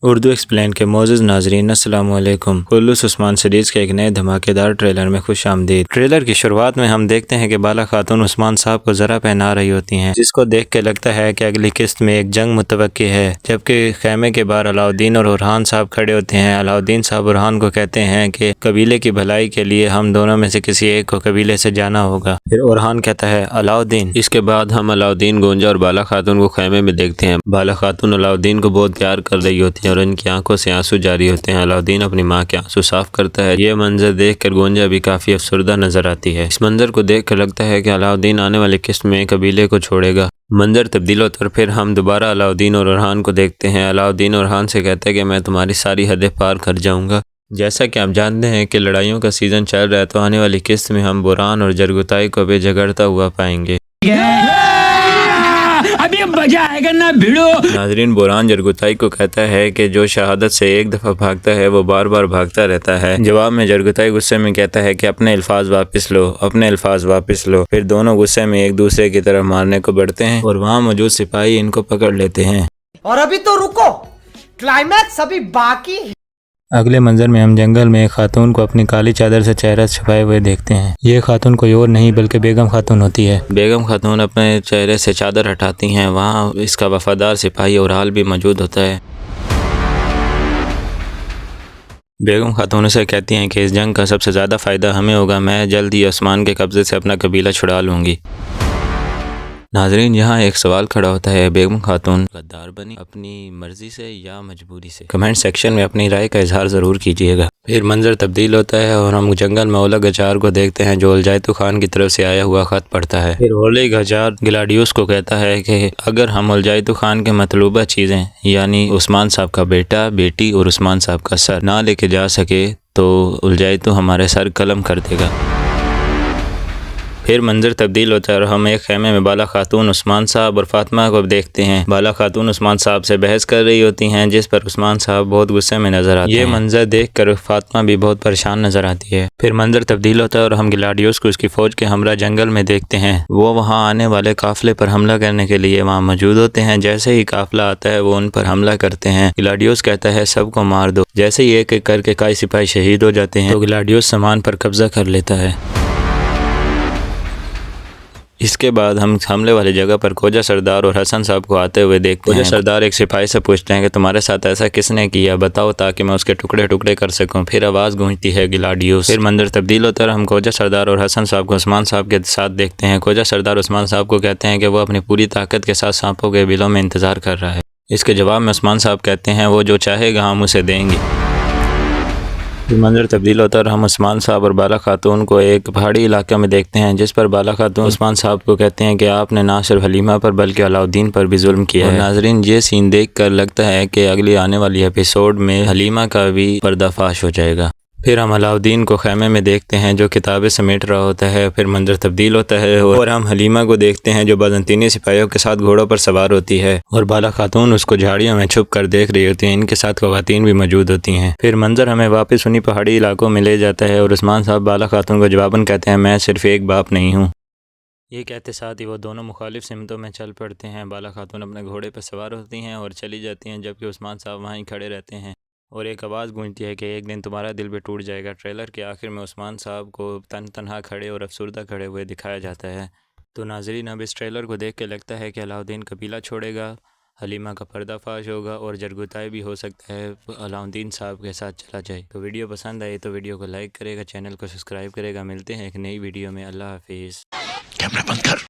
Urdu explain کے معزز ناظرین السلام علیکم۔ خلوص عثمان سیریز کے ایک نئے دھماکے دار ٹریلر میں خوش آمدید۔ ٹریلر کی شروعات میں ہم دیکھتے ہیں کہ بالا خاتون عثمان صاحب کو ذرا پہنا رہی ہوتی ہیں، جس کو دیکھ کے لگتا ہے کہ اگلی قسط میں ایک جنگ متوقع ہے، جبکہ خیمے کے باہر علاؤالدین اور اورحان صاحب کھڑے ہوتے ہیں۔ علاؤالدین صاحب اورحان کو کہتے ہیں کہ قبیلے کی بھلائی کے لیے ہم دونوں میں سے کسی ایک کو قبیلے سے جانا ہوگا۔ پھر اورحان کہتا ہے علاؤالدین۔ اس کے بعد ہم علاؤالدین، گونجا اور بالا خاتون کو خیمے میں دیکھتے ہیں۔ بالا خاتون علاؤالدین کو بہت پیار کر رہی ہوتی ہیں اور ان کی آنکھوں سے آنسو جاری ہوتے ہیں۔ علاؤالدین اپنی ماں کے آنسو صاف کرتا ہے۔ یہ منظر دیکھ کر گونجا بھی کافی افسردہ نظر آتی ہے۔ اس منظر کو دیکھ کر لگتا ہے کہ علاؤالدین آنے والی قسط میں قبیلے کو چھوڑے گا۔ منظر تبدیل ہوتا ہے اور پھر ہم دوبارہ علاؤالدین اور اورحان کو دیکھتے ہیں۔ علاؤالدین اورحان سے کہتا ہے کہ میں تمہاری ساری حدیں پار کر جاؤں گا۔ جیسا کہ آپ جانتے ہیں کہ لڑائیوں کا سیزن چل رہا ہے، تو آنے والی قسط میں ہم بوران اور جرگتائی کو بھی جھگڑتا ہوا پائیں گے۔ ابھی مزہ آئے گا نا بھیڑو۔ ناظرین، بوران جرگتائی کو کہتا ہے کہ جو شہادت سے ایک دفعہ بھاگتا ہے وہ بار بار بھاگتا رہتا ہے۔ جواب میں جرگتائی غصے میں کہتا ہے کہ اپنے الفاظ واپس لو، اپنے الفاظ واپس لو۔ پھر دونوں غصے میں ایک دوسرے کی طرف مارنے کو بڑھتے ہیں اور وہاں موجود سپاہی ان کو پکڑ لیتے ہیں۔ اور ابھی تو رکو، کلائمیکس ابھی باقی ہے۔ اگلے منظر میں ہم جنگل میں ایک خاتون کو اپنی کالی چادر سے چہرہ چھپائے ہوئے دیکھتے ہیں۔ یہ خاتون کوئی اور نہیں بلکہ بیگم خاتون ہوتی ہے۔ بیگم خاتون اپنے چہرے سے چادر ہٹاتی ہیں، وہاں اس کا وفادار سپاہی اورحال بھی موجود ہوتا ہے۔ بیگم خاتون سے کہتی ہیں کہ اس جنگ کا سب سے زیادہ فائدہ ہمیں ہوگا، میں جلد ہی عثمان کے قبضے سے اپنا قبیلہ چھڑا لوں گی۔ ناظرین، یہاں ایک سوال کھڑا ہوتا ہے، بیگم خاتون غدار بنی اپنی مرضی سے یا مجبوری سے؟ کمنٹ سیکشن میں اپنی رائے کا اظہار ضرور کیجیے گا۔ پھر منظر تبدیل ہوتا ہے اور ہم جنگل میں اولغ اچار کو دیکھتے ہیں جو الجائتو خان کی طرف سے آیا ہوا خط پڑھتا ہے۔ پھر اولغ اچار گلاڈیوس کو کہتا ہے کہ اگر ہم الجائتو خان کے مطلوبہ چیزیں یعنی عثمان صاحب کا بیٹا، بیٹی اور عثمان صاحب کا سر نہ لے کے جا سکے تو الجائتو ہمارے سر قلم کر دے گا۔ پھر منظر تبدیل ہوتا ہے اور ہم ایک خیمے میں بالا خاتون، عثمان صاحب اور فاطمہ کو دیکھتے ہیں۔ بالا خاتون عثمان صاحب سے بحث کر رہی ہوتی ہیں، جس پر عثمان صاحب بہت غصے میں نظر آتے ہیں۔ یہ منظر دیکھ کر فاطمہ بھی بہت پریشان نظر آتی ہے۔ پھر منظر تبدیل ہوتا ہے اور ہم گلاڈیوس کو اس کی فوج کے ہمراہ جنگل میں دیکھتے ہیں۔ وہ وہاں آنے والے قافلے پر حملہ کرنے کے لیے وہاں موجود ہوتے ہیں۔ جیسے ہی قافلہ آتا ہے وہ ان پر حملہ کرتے ہیں۔ گلاڈیوس کہتا ہے سب کو مار دو۔ جیسے ہی ایک ایک کر کے کئی سپاہی شہید ہو جاتے ہیں تو گلاڈیوس سامان پر قبضہ کر لیتا ہے۔ اس کے بعد ہم حملے والی جگہ پر کھوجا سردار اور حسن صاحب کو آتے ہوئے دیکھتے ہیں۔ کھوجا سردار ایک سپاہی سے پوچھتے ہیں کہ تمہارے ساتھ ایسا کس نے کیا، بتاؤ تاکہ میں اس کے ٹکڑے ٹکڑے کر سکوں۔ پھر آواز گونجتی ہے گلاڈیوس۔ پھر منظر تبدیل ہوتا ہے اور ہم کھوجا سردار اور حسن صاحب کو عثمان صاحب کے ساتھ دیکھتے ہیں۔ کھوجا سردار عثمان صاحب کو کہتے ہیں کہ وہ اپنی پوری طاقت کے ساتھ سانپوں کے بلوں میں انتظار کر رہا ہے۔ اس کے جواب میں عثمان صاحب کہتے ہیں وہ جو چاہے گا ہم اسے دیں گے۔ منظر تبدیل ہوتا ہے اور ہم عثمان صاحب اور بالا خاتون کو ایک پہاڑی علاقے میں دیکھتے ہیں، جس پر بالا خاتون عثمان صاحب کو کہتے ہیں کہ آپ نے نہ صرف حلیمہ پر بلکہ علاؤالدین پر بھی ظلم کیا ہے۔ ناظرین، یہ سین دیکھ کر لگتا ہے کہ اگلی آنے والی ایپیسوڈ میں حلیمہ کا بھی پردہ فاش ہو جائے گا۔ پھر ہم علاؤالدین کو خیمے میں دیکھتے ہیں جو کتابیں سمیٹ رہا ہوتا ہے۔ پھر منظر تبدیل ہوتا ہے اور ہم حلیمہ کو دیکھتے ہیں جو بازنطینی سپاہیوں کے ساتھ گھوڑوں پر سوار ہوتی ہے اور بالا خاتون اس کو جھاڑیوں میں چھپ کر دیکھ رہی ہوتی ہیں۔ ان کے ساتھ خواتین بھی موجود ہوتی ہیں۔ پھر منظر ہمیں واپس انہی پہاڑی علاقوں میں لے جاتا ہے اور عثمان صاحب بالا خاتون کو جواباً کہتے ہیں میں صرف ایک باپ نہیں ہوں۔ یہ کہتے ساتھ ہی وہ دونوں مخالف سمتوں میں چل پڑتے ہیں۔ بالا خاتون اپنے گھوڑے پر سوار ہوتی ہیں اور چلی جاتی ہیں، جبکہ عثمان صاحب وہیں کھڑے رہتے ہیں اور ایک آواز گونجتی ہے کہ ایک دن تمہارا دل بھی ٹوٹ جائے گا۔ ٹریلر کے آخر میں عثمان صاحب کو تنہا کھڑے اور افسردہ کھڑے ہوئے دکھایا جاتا ہے۔ تو ناظرین، اب اس ٹریلر کو دیکھ کے لگتا ہے کہ علاؤالدین قبیلہ چھوڑے گا، حلیمہ کا پردہ فاش ہوگا اور جرگتائی بھی ہو سکتا ہے علاؤالدین صاحب کے ساتھ چلا جائے۔ تو ویڈیو پسند آئی تو ویڈیو کو لائک کرے گا، چینل کو سبسکرائب کرے گا۔ ملتے ہیں ایک نئی ویڈیو میں۔ اللہ حافظ۔ کیمرہ بند کر۔